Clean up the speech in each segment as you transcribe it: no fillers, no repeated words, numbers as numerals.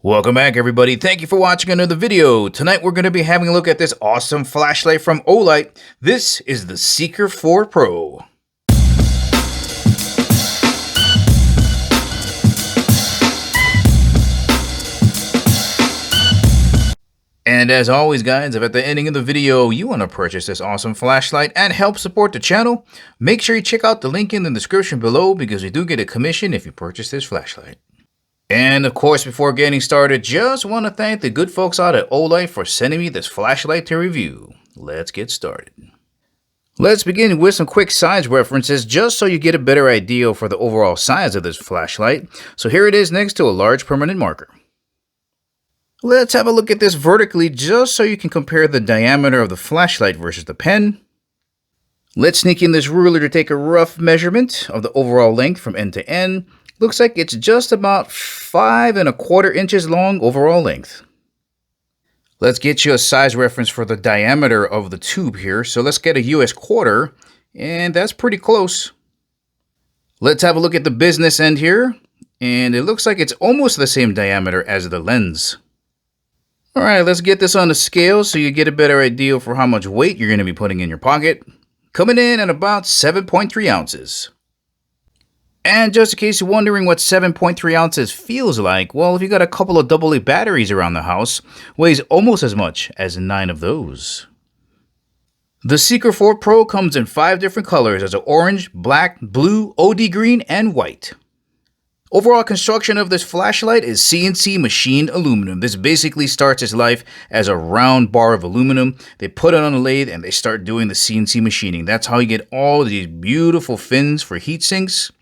Welcome back, everybody. Thank you for watching another video. Tonight we're going to be having a look at this awesome flashlight from Olight. This is the Seeker 4 Pro. And as always, guys, if at the ending of the video you want to purchase this awesome flashlight and help support the channel, make sure you check out the link in the description below because we do get a commission if you purchase this flashlight. And of course, before getting started, just want to thank the good folks out at Olight for sending me this flashlight to review. Let's get started. Let's begin with some quick size references just so you get a better idea for the overall size of this flashlight. So here it is next to a large permanent marker. Let's have a look at this vertically just so you can compare the diameter of the flashlight versus the pen. Let's sneak in this ruler to take a rough measurement of the overall length from end to end. Looks like it's just about 5 1/4 inches long overall length. Let's get you a size reference for the diameter of the tube here. So let's get a US quarter, and that's pretty close. Let's have a look at the business end here, and it looks like it's almost the same diameter as the lens. All right, let's get this on the scale so you get a better idea for how much weight you're going to be putting in your pocket. Coming in at about 7.3 ounces. And just in case you're wondering what 7.3 ounces feels like, well, if you got a couple of AA batteries around the house, weighs almost as much as 9 of those. The Seeker 4 Pro comes in 5 different colors as orange, black, blue, OD green, and white. Overall construction of this flashlight is CNC machined aluminum. This basically starts its life as a round bar of aluminum. They put it on a lathe and they start doing the CNC machining. That's how you get all these beautiful fins for heat sinks.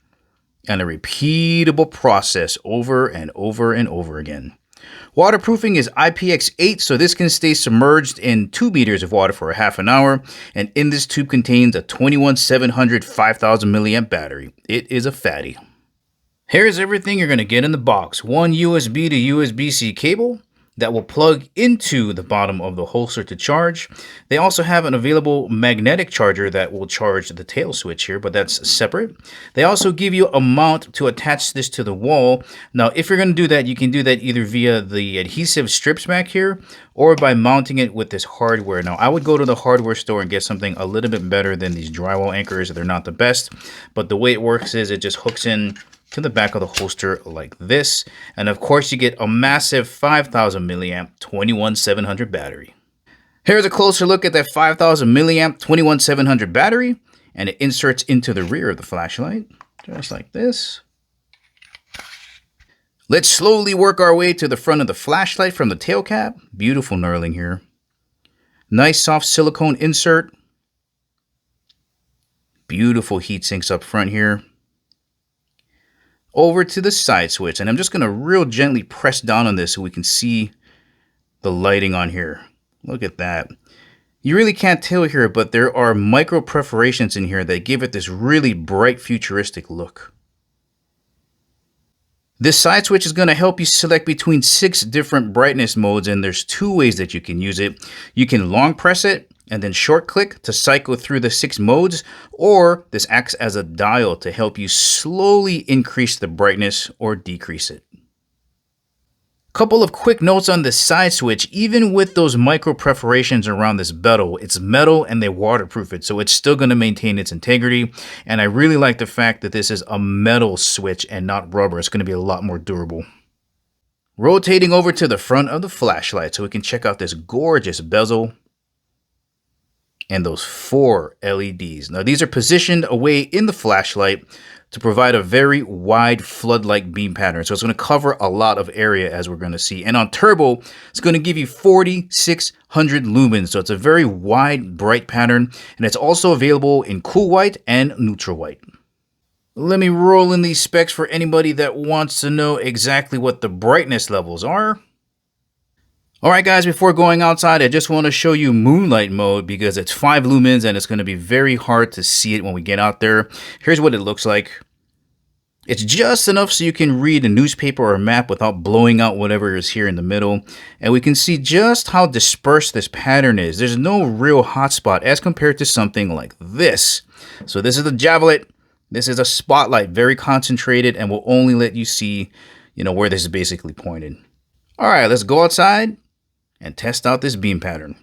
And a repeatable process over and over and over again. Waterproofing is IPX8, so this can stay submerged in 2 meters of water for a half an hour. And in this tube contains a 21700 5000 milliamp battery. It is a fatty. Here's everything you're going to get in the box. One USB to USB-C cable that will plug into the bottom of the holster to charge. They also have an available magnetic charger that will charge the tail switch here, but that's separate. They also give you a mount to attach this to the wall. Now, if you're going to do that, you can do that either via the adhesive strips back here or by mounting it with this hardware. Now, I would go to the hardware store and get something a little bit better than these drywall anchors. They're not the best, but the way it works is it just hooks in to the back of the holster like this. And of course you get a massive 5000 milliamp 21700 battery. Here's a closer look at that 5000 milliamp 21700 battery, and it inserts into the rear of the flashlight, just like this. Let's slowly work our way to the front of the flashlight from the tail cap. Beautiful knurling here. Nice soft silicone insert. Beautiful heat sinks up front here. Over to the side switch, and I'm just going to real gently press down on this so we can see the lighting on here. Look at that. You really can't tell here, but there are micro perforations in here that give it this really bright futuristic look. This side switch is going to help you select between 6 different brightness modes, and there's 2 ways that you can use it. You can long press it and then short click to cycle through the 6 modes, or this acts as a dial to help you slowly increase the brightness or decrease it. Couple of quick notes on the side switch. Even with those micro perforations around this bezel, it's metal and they waterproof it, so it's still going to maintain its integrity. And I really like the fact that this is a metal switch and not rubber. It's going to be a lot more durable. Rotating over to the front of the flashlight so we can check out this gorgeous bezel and those 4 LEDs. Now these are positioned away in the flashlight to provide a very wide flood-like beam pattern. So it's going to cover a lot of area, as we're going to see. And on turbo, it's going to give you 4600 lumens. So it's a very wide, bright pattern. And it's also available in cool white and neutral white. Let me roll in these specs for anybody that wants to know exactly what the brightness levels are. Alright guys, before going outside, I just want to show you moonlight mode because it's 5 lumens and it's going to be very hard to see it when we get out there. Here's what it looks like. It's just enough so you can read a newspaper or a map without blowing out whatever is here in the middle. And we can see just how dispersed this pattern is. There's no real hotspot as compared to something like this. So this is the Javelit. This is a spotlight, very concentrated, and will only let you see, where this is basically pointed. All right, let's go outside and test out this beam pattern.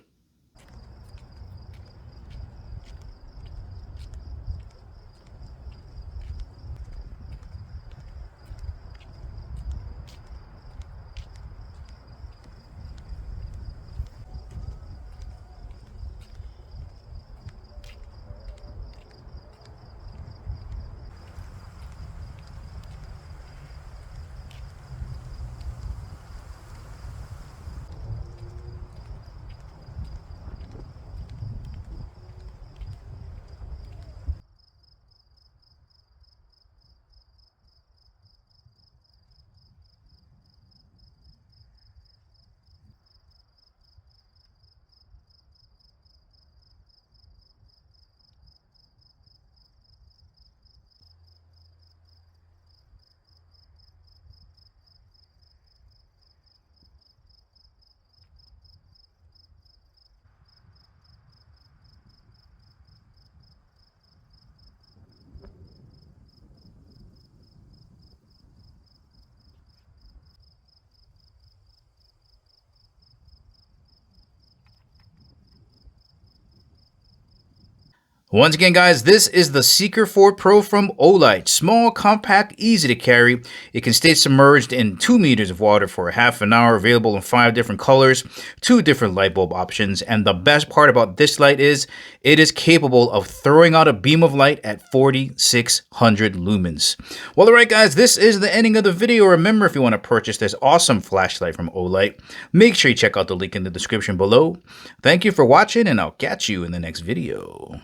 Once again, guys, this is the Seeker 4 Pro from Olight. Small, compact, easy to carry. It can stay submerged in 2 meters of water for a half an hour, available in 5 different colors, 2 different light bulb options, and the best part about this light is it is capable of throwing out a beam of light at 4,600 lumens. Well, alright guys, this is the ending of the video. Remember, if you want to purchase this awesome flashlight from Olight, make sure you check out the link in the description below. Thank you for watching, and I'll catch you in the next video.